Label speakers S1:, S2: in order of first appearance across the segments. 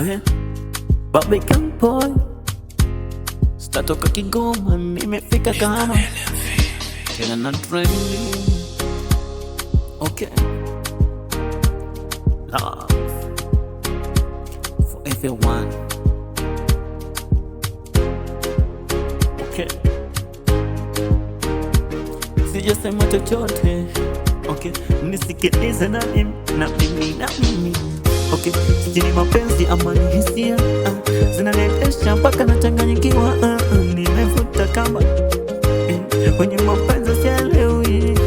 S1: Ahe, Barbican boy, statoka Kigoma, nimefika kama tena na trending. Okay, love for everyone. Okay, sijasema chochote. Okay, mnisikilize na mimi okay, sijini mapenzi ama ni hisia zinaniendesha mpaka nachanganyikiwa. Nimevuta kamba kwenye mapenzi sielewi.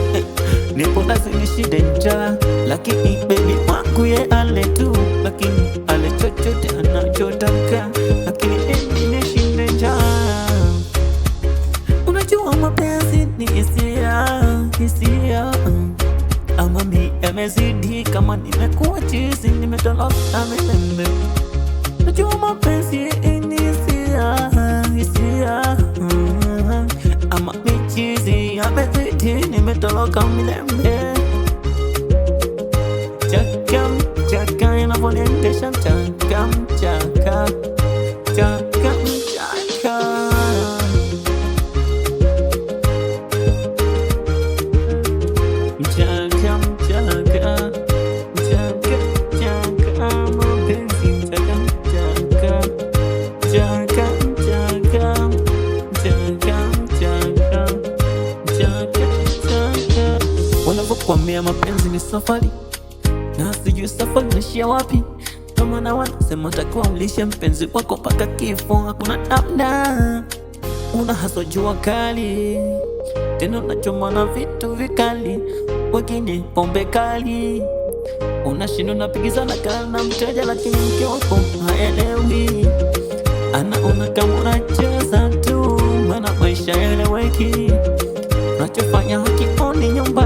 S1: Nipo lazima shinde njaa, lakini baby wangu ye ale tu, lakini ale chochote anachotaka, lakini mimi nishinde njaa. Unajua mapenzi ni hisia ama mi yamezidi, kama nimekuwa chizi, nimetoloka milele. Najua mapenzi ni hisia ama mi chizi yamezidi, nimetoloka milele. Chaka chaka inavoniendesha, chaka chaka chaka chaka. Wanavyokuambia mapenzi ni safari, na sijui safari inaishia wapi. Ndio maana wanasema utakuwa ulishe mpenzi wako mpaka kifo, hakuna namna. Una haswa jua kali, tena unachoma na vitu vikali, wengine pombe kali. Unashinda unapigizana na mteja, lakini mke wako haelewi. Anaona kama unacheza tu, maana maisha yaeleweki. Unachofanya hakioni nyumba